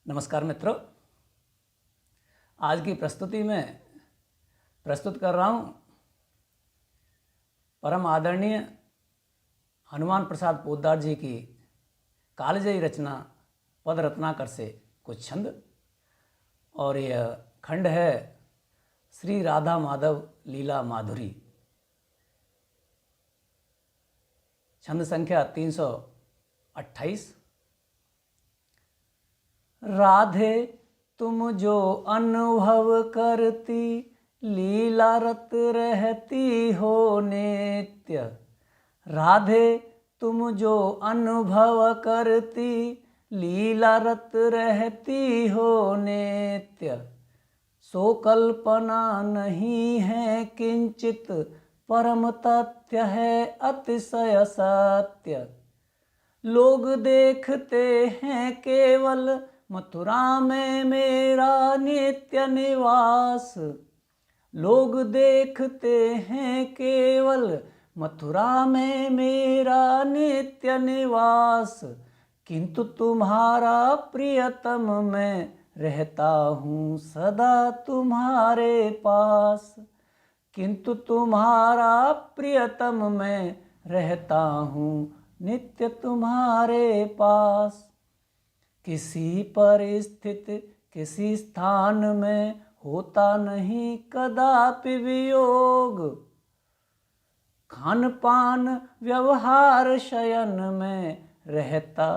नमस्कार मित्रों, आज की प्रस्तुति में प्रस्तुत कर रहा हूँ परम आदरणीय हनुमान प्रसाद पोद्दार जी की कालजयी रचना पद रत्नाकर से कुछ छंद। और यह खंड है श्री राधा माधव लीला माधुरी। छंद संख्या 328। राधे तुम जो अनुभव करती, लीला रत रहती हो नित्य। राधे तुम जो अनुभव करती, लीला रत रहती हो नित्य। सो कल्पना नहीं है किंचित, परम तथ्य है अतिशय सत्य। लोग देखते हैं केवल, मथुरा में मेरा नित्य निवास। लोग देखते हैं केवल, मथुरा में मेरा नित्य निवास। किंतु तुम्हारा प्रियतम मैं रहता हूँ सदा तुम्हारे पास। किंतु तुम्हारा प्रियतम मैं रहता हूँ नित्य तुम्हारे पास। किसी परिस्थिति किसी स्थान में होता नहीं कदापि वियोग। खान पान व्यवहार शयन में रहता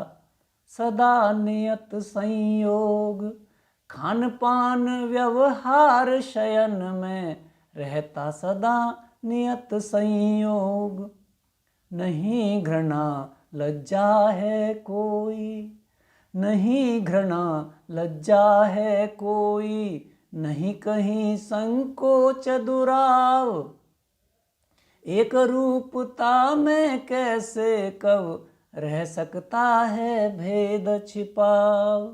सदा नियत संयोग। खान पान व्यवहार शयन में रहता सदा नियत संयोग। नहीं घृणा लज्जा है कोई, नहीं घृणा लज्जा है कोई, नहीं कहीं संकोच दुराव। एक रूपता में कैसे कब रह सकता है भेद छिपाव।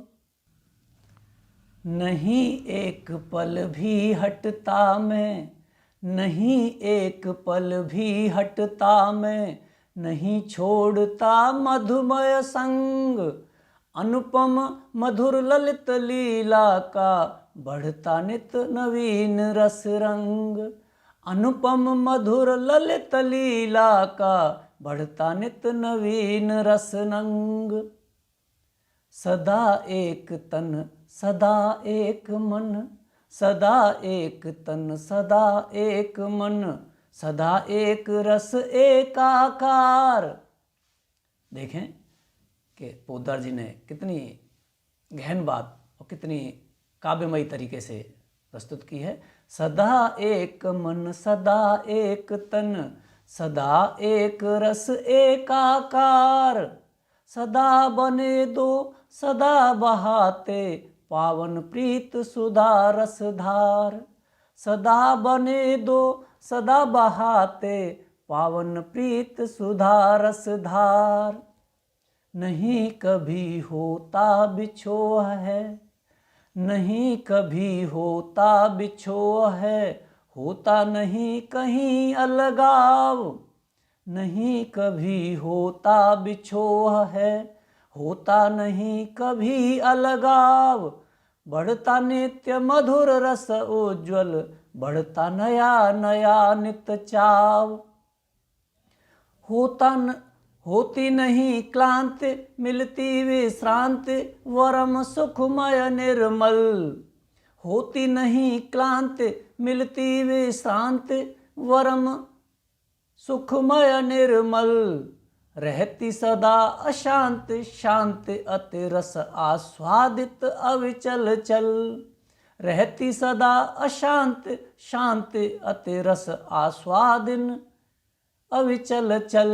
नहीं एक पल भी हटता मैं, नहीं एक पल भी हटता मैं, नहीं छोड़ता मधुमय संग। अनुपम मधुर ललित लीला का बढ़ता नित नवीन रस रंग। अनुपम मधुर ललित लीला का बढ़ता नित नवीन रस रंग। सदा एक तन सदा एक मन, सदा एक तन सदा एक मन, सदा एक रस एकाकार। देखें कि पोद्दार जी ने कितनी गहन बात और कितनी काव्यमयी तरीके से प्रस्तुत की है। सदा एक मन सदा एक तन, सदा एक रस एकाकार। सदा बने दो सदा बहाते, पावन प्रीत सुधा रसधार। सदा बने दो सदा बहाते, पावन प्रीत सुधा रसधार। नहीं कभी होता बिछोह है, नहीं कभी होता बिछोह है, होता नहीं कहीं अलगाव। नहीं कभी होता बिछोह है, होता नहीं कभी अलगाव। बढ़ता नित्य मधुर रस उज्ज्वल, बढ़ता नया नया नित चाव। होती नहीं क्लांति मिलती विश्रांति, वरम सुखमय निर्मल। होती नहीं क्लांति मिलती विश्रांति, वरम सुखमय निर्मल। रहती सदा अशांति शांति अति रस आस्वादित अविचल चल। रहती सदा अशांति शांति अति रस आस्वादिन अविचल चल।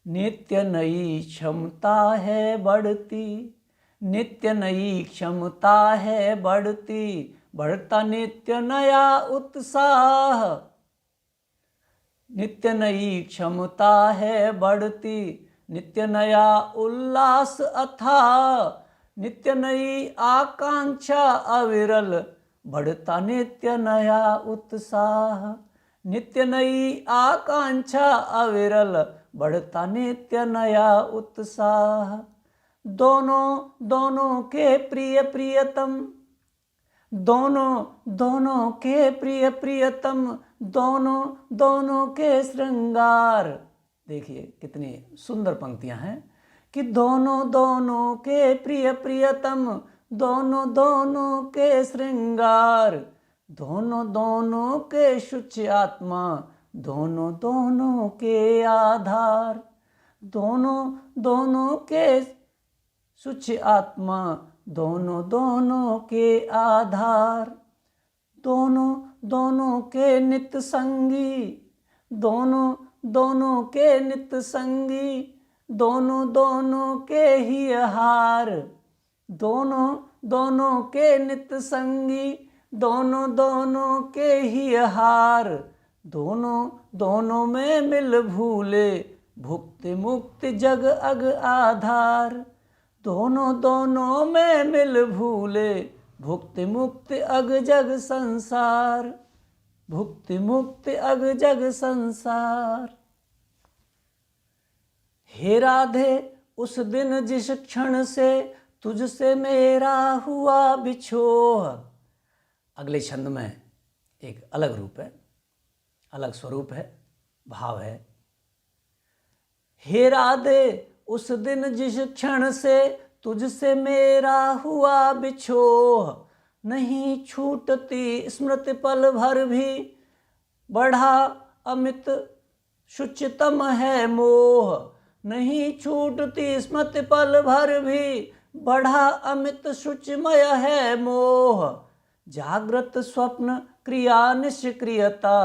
नित्य नई क्षमता है बढ़ती, नित्य नई क्षमता है बढ़ती, बढ़ता नित्य नया उत्साह। नित्य नई क्षमता है बढ़ती, नित्य नया उल्लास अथाह। नित्य नई आकांक्षा अविरल, बढ़ता नित्य नया उत्साह। नित्य नई आकांक्षा अविरल, बढ़ता नित्य नया उत्साह। दोनों दोनों के प्रिय प्रियतम, दोनों दोनों के प्रिय प्रियतम, दोनों दोनों के श्रृंगार। देखिए कितनी सुंदर पंक्तियां हैं कि दोनों दोनों के प्रिय प्रियतम, दोनों दोनों के श्रृंगार, दोनों दोनों के शुच आत्मा, दोनों दोनों के आधार, दोनों दोनों के शुच आत्मा, दोनों दोनों के आधार, दोनों दोनों के नित्य संगी, दोनों दोनों के नित्य संगी, दोनों दोनों के ही हार, दोनों दोनों के नित्य संगी, दोनों दोनों के ही हार, दोनों दोनों में मिल भूले, भुक्ति मुक्ति जग अग आधार, दोनों दोनों में मिल भूले, भुक्ति मुक्ति अग जग संसार, भुक्ति मुक्ति अग जग संसार। हे राधे उस दिन जिस क्षण से तुझसे मेरा हुआ बिछोह। अगले छंद में एक अलग रूप है, अलग स्वरूप है, भाव है। हे राधे उस दिन जिस क्षण से तुझसे मेरा हुआ बिछोह, नहीं छूटती स्मृति पल भर भी, बढ़ा अमित शुचितम है मोह, नहीं छूटती स्मृति पल भर भी, बढ़ा अमित शुचिमय है मोह, जागृत स्वप्न क्रिया निष्क्रियता,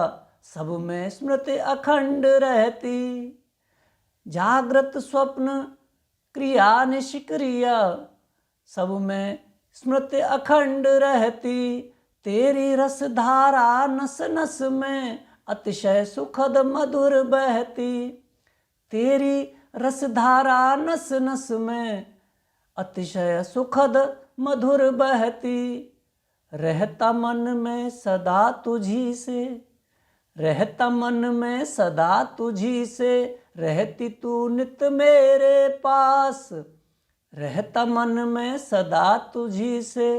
सब में स्मृति अखंड रहती, जागृत स्वप्न क्रिया निष्क्रिय, सब में स्मृति अखंड रहती, तेरी रस धारा नस नस में अतिशय सुखद मधुर बहती, तेरी रस धारा नस नस में अतिशय सुखद मधुर बहती, रहता मन में सदा तुझी से, रहता मन में सदा तुझी से, रहती तू नित मेरे पास, रहता मन में सदा तुझी से,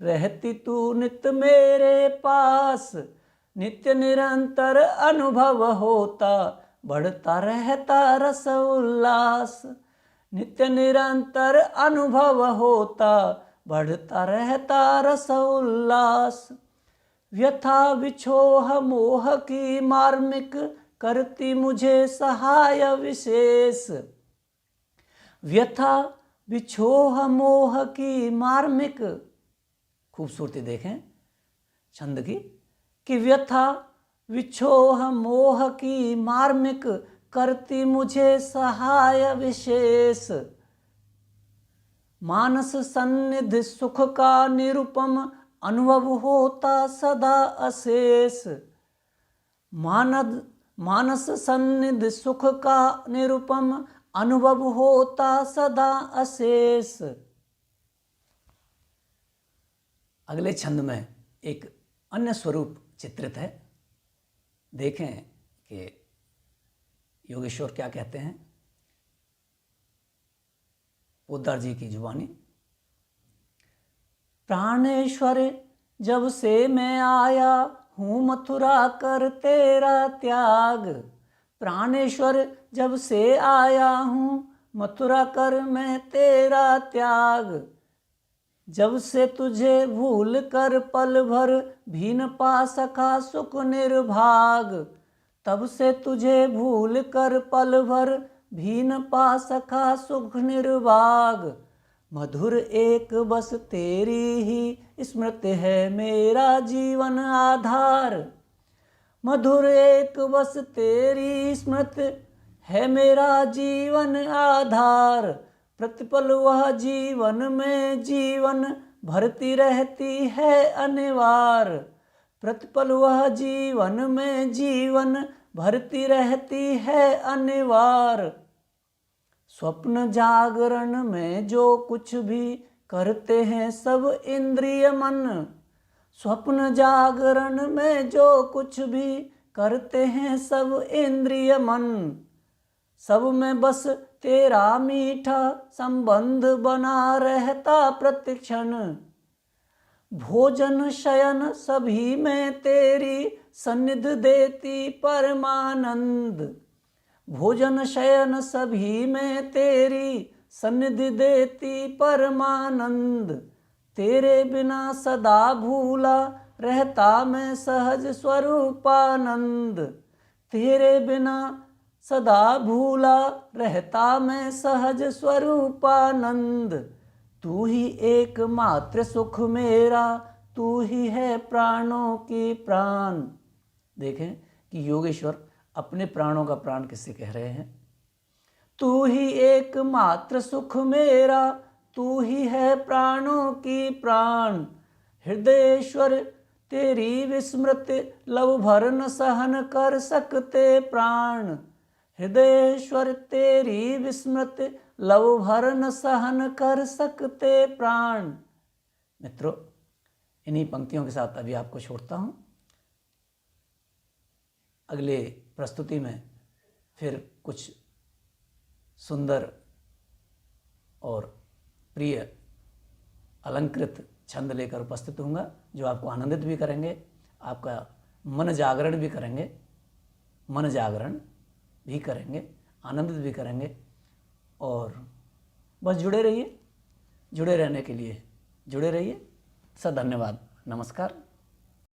रहती तू नित मेरे पास, नित्य निरंतर अनुभव होता, बढ़ता रहता रस उल्लास, नित्य निरंतर अनुभव होता, बढ़ता रहता रस उल्लास, व्यथा विछोह मोह की मार्मिक, करती मुझे सहाय विशेष, व्यथा विछोह मोह की मार्मिक, खूबसूरती देखें छंद की, कि व्यथा विछोह मोह की मार्मिक, करती मुझे सहाय विशेष, मानस सन्निधि सुख का निरुपम, अनुभव होता सदा अशेष, मानस सन्निधि सुख का निरुपम, अनुभव होता सदा अशेष। अगले छंद में एक अन्य स्वरूप चित्रित है, देखें कि योगेश्वर क्या कहते हैं। पोद्दार जी की जुबानी। प्राणेश्वर जब से मैं आया हूँ मथुरा कर तेरा त्याग, प्राणेश्वर जब से आया हूँ मथुरा कर मैं तेरा त्याग, जब से तुझे भूल कर पल भर भी न पा सका सुख निर्भाग, तब से तुझे भूल कर पल भर भी न पा सका सुख निर्भाग, मधुर एक बस तेरी ही स्मृति है मेरा जीवन आधार, मधुर एक बस तेरी स्मृति है मेरा जीवन आधार, प्रतिपल वह जीवन में जीवन भरती रहती है अनिवार्य, प्रतिपल वह जीवन में जीवन भरती रहती है अनिवार्य, स्वप्न जागरण में जो कुछ भी करते हैं सब इंद्रिय मन, स्वप्न जागरण में जो कुछ भी करते हैं सब इंद्रिय मन, सब में बस तेरा मीठा संबंध बना रहता प्रतिक्षण। भोजन शयन सभी में तेरी सन्निधि देती परमानंद। भोजन शयन सभी में तेरी सन्निधि देती परमानंद। तेरे बिना सदा भूला रहता मैं सहज स्वरूपानंद। तेरे बिना सदा भूला रहता मैं सहज स्वरूपानंद। तू ही एकमात्र सुख मेरा, तू ही है प्राणों की प्राण। देखें कि योगेश्वर अपने प्राणों का प्राण किससे कह रहे हैं। तू ही एकमात्र सुख मेरा, तू ही है प्राणों की प्राण। हृदयेश्वर तेरी विस्मृति लव भर न सहन कर सकते प्राण। हृदयेश्वर तेरी विस्मृति लव भर न सहन कर सकते प्राण। मित्रों, इन्हीं पंक्तियों के साथ अभी आपको छोड़ता हूँ। अगले प्रस्तुति में फिर कुछ सुंदर और प्रिय अलंकृत छंद लेकर उपस्थित होऊंगा, जो आपको आनंदित भी करेंगे, आपका मन जागरण भी करेंगे, मन जागरण भी करेंगे, आनंदित भी करेंगे। और बस जुड़े रहिए, जुड़े रहने के लिए जुड़े रहिए। धन्यवाद, नमस्कार।